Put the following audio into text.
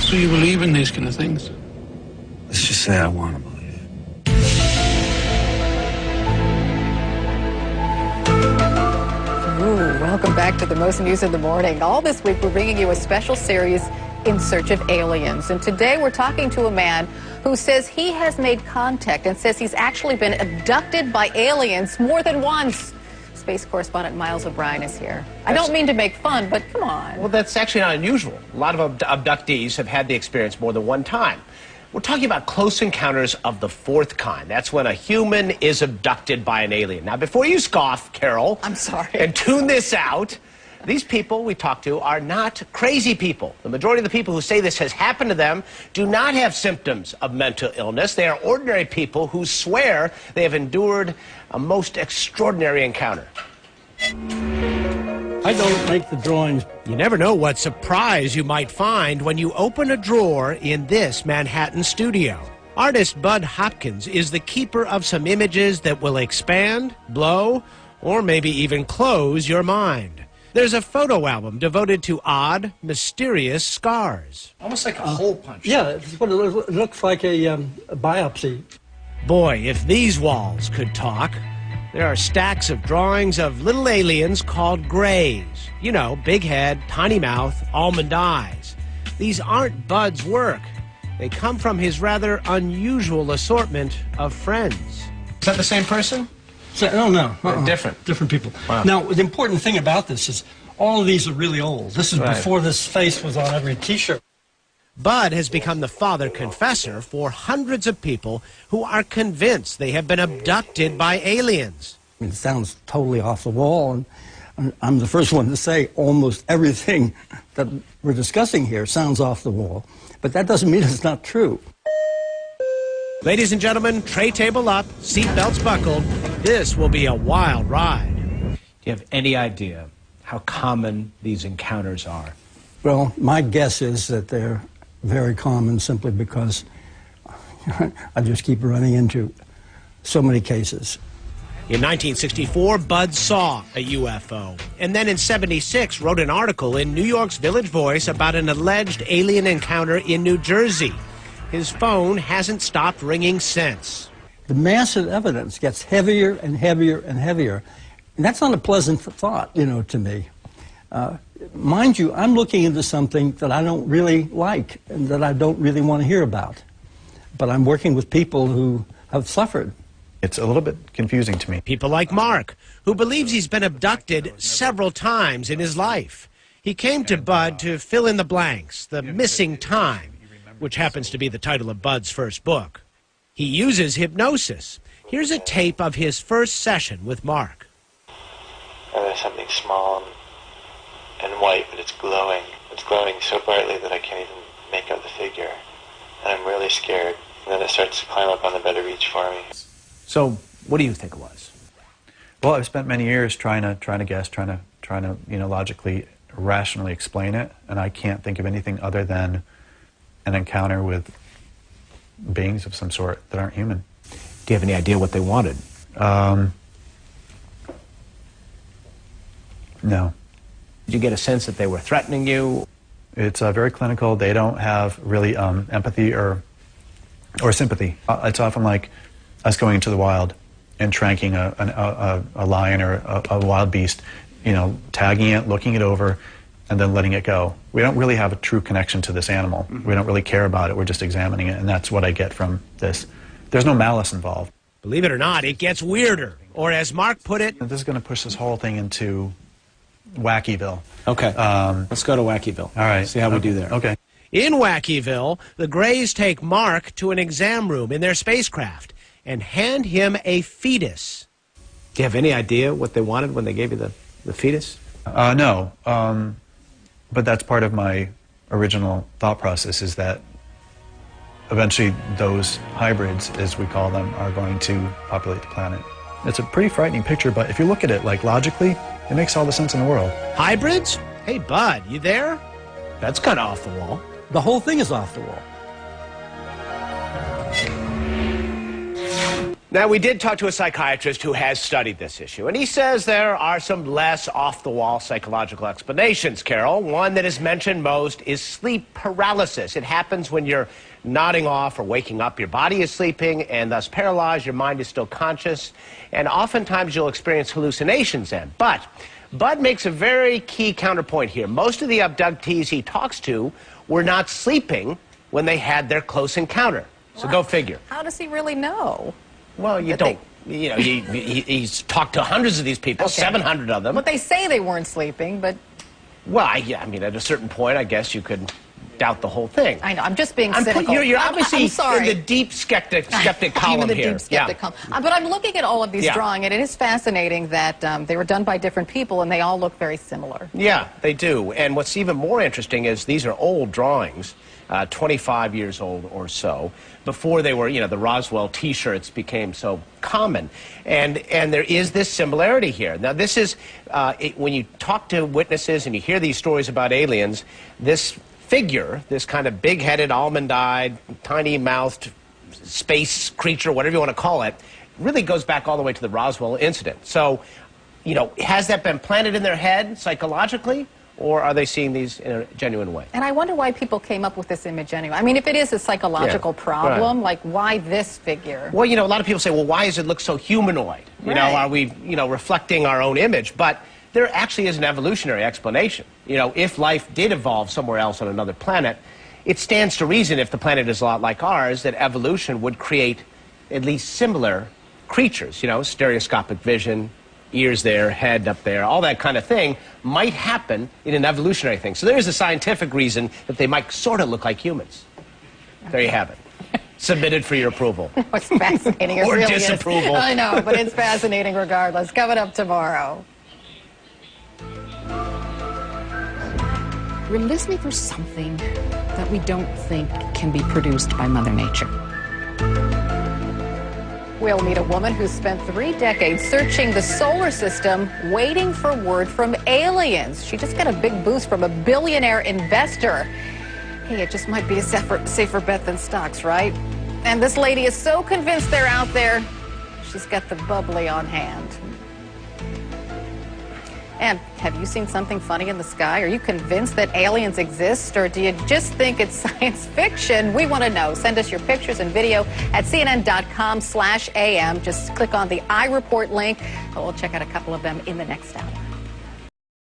So you believe in these kind of things? Let's just say I want to believe. Welcome back to the most news in the morning. All this week, we're bringing you a special series, In Search of Aliens. And today, we're talking to a man who says he has made contact and says he's actually been abducted by aliens more than once. Space correspondent Miles O'Brien is here. I don't mean to make fun, but come on. Well, that's actually not unusual. A lot of abductees have had the experience more than one time. We're talking about close encounters of the fourth kind. That's when a human is abducted by an alien. Now, before you scoff, Carol, I'm sorry, and tune this out, these people we talk to are not crazy people. The majority of the people who say this has happened to them do not have symptoms of mental illness. They are ordinary people who swear they have endured a most extraordinary encounter. I don't make the drawings. You never know what surprise you might find when you open a drawer in this Manhattan studio. Artist Bud Hopkins is the keeper of some images that will expand, blow, or maybe even close your mind. There's a photo album devoted to odd, mysterious scars. Almost like a hole punch. Yeah, it's what it looks like a biopsy. Boy, if these walls could talk. There are stacks of drawings of little aliens called grays. You know, big head, tiny mouth, almond eyes. These aren't Bud's work. They come from his rather unusual assortment of friends. Is that the same person? No. Different. Different people. Wow. Now, the important thing about this is all of these are really old. This is before this face was on every T-shirt. Bud has become the father confessor for hundreds of people who are convinced they have been abducted by aliens. It sounds totally off the wall, and I'm the first one to say almost everything that we're discussing here sounds off the wall. But that doesn't mean it's not true. Ladies and gentlemen, tray table up, seatbelts buckled. This will be a wild ride. Do you have any idea how common these encounters are? Well, my guess is that they're very common simply because I just keep running into so many cases. In 1964, Bud saw a UFO, and then in '76 wrote an article in New York's Village Voice about an alleged alien encounter in New Jersey. His phone hasn't stopped ringing since. The massive evidence gets heavier and heavier and heavier, and that's not a pleasant thought, to me. Mind you, I'm looking into something that I don't really like and that I don't really want to hear about. But I'm working with people who have suffered. It's a little bit confusing to me. People like Mark, who believes he's been abducted several times in his life. He came to Bud to fill in the blanks, the missing time, which happens to be the title of Bud's first book. He uses hypnosis. Here's a tape of his first session with Mark. There's something small and white, but it's glowing. It's glowing so brightly that I can't even make out the figure. And I'm really scared. And then it starts to climb up on the bed of reach for me. So, what do you think it was? Well, I've spent many years trying to guess, trying to logically, rationally explain it, and I can't think of anything other than an encounter with beings of some sort that aren't human. Do you have any idea what they wanted? No. Did you get a sense that they were threatening you? It's very clinical. They don't have really empathy or sympathy. It's often like us going into the wild and tranking a lion or a wild beast, tagging it, looking it over, and then letting it go. We don't really have a true connection to this animal. Mm-hmm. We don't really care about it. We're just examining it, and that's what I get from this. There's no malice involved. Believe it or not, it gets weirder. Or as Mark put it... This is going to push this whole thing into Wackyville. Okay. Let's go to Wackyville. All right. See how we do there. Okay. In Wackyville, the Greys take Mark to an exam room in their spacecraft and hand him a fetus. Do you have any idea what they wanted when they gave you the fetus? No. But that's part of my original thought process, is that eventually those hybrids, as we call them, are going to populate the planet. It's a pretty frightening picture, but if you look at it logically, it makes all the sense in the world. Hybrids? Hey, Bud, you there? That's kind of off the wall. The whole thing is off the wall. Now, we did talk to a psychiatrist who has studied this issue, and he says there are some less off-the-wall psychological explanations, Carol. One that is mentioned most is sleep paralysis. It happens when you're nodding off or waking up. Your body is sleeping and thus paralyzed. Your mind is still conscious, and oftentimes you'll experience hallucinations then. But Bud makes a very key counterpoint here. Most of the abductees he talks to were not sleeping when they had their close encounter. So go figure. How does he really know? Well, you don't. You know, he's talked to hundreds of these people, 700 of them. But they say they weren't sleeping, but... Well, yeah, I mean, at a certain point, I guess you could doubt the whole thing. I know, I'm just being cynical. You're obviously I'm sorry. in the deep skeptic column I'm in the here. deep skeptic column. But I'm looking at all of these drawings, and it is fascinating that they were done by different people, and they all look very similar. Yeah, they do. And what's even more interesting is these are old drawings, 25 years old or so, before they were, you know, the Roswell T-shirts became so common. And there is this similarity here. Now, this is, when you talk to witnesses and you hear these stories about aliens, this figure, this kind of big-headed, almond-eyed, tiny-mouthed space creature, whatever you want to call it, really goes back all the way to the Roswell incident. So, you know, has that been planted in their head psychologically, or are they seeing these in a genuine way? And I wonder why people came up with this image anyway. I mean, if it is a psychological problem, like, why this figure? Well, you know, a lot of people say, well, why does it look so humanoid? You know, are we, you know, reflecting our own image? But there actually is an evolutionary explanation. You know, if life did evolve somewhere else on another planet, it stands to reason, if the planet is a lot like ours, that evolution would create at least similar creatures. You know, stereoscopic vision, ears there, head up there, all that kind of thing might happen in an evolutionary thing. So there is a scientific reason that they might sort of look like humans. There you have it. Submitted for your approval. It's fascinating. It or really disapproval. Is. I know, but it's fascinating regardless. Coming up tomorrow. We're listening for something that we don't think can be produced by Mother Nature. We'll meet a woman who spent 3 decades searching the solar system, waiting for word from aliens. She just got a big boost from a billionaire investor. Hey, it just might be a safer bet than stocks, right? And this lady is so convinced they're out there, she's got the bubbly on hand. And have you seen something funny in the sky? Are you convinced that aliens exist, or do you just think it's science fiction? We want to know. Send us your pictures and video at CNN.com/AM. Just click on the iReport link. We'll check out a couple of them in the next hour.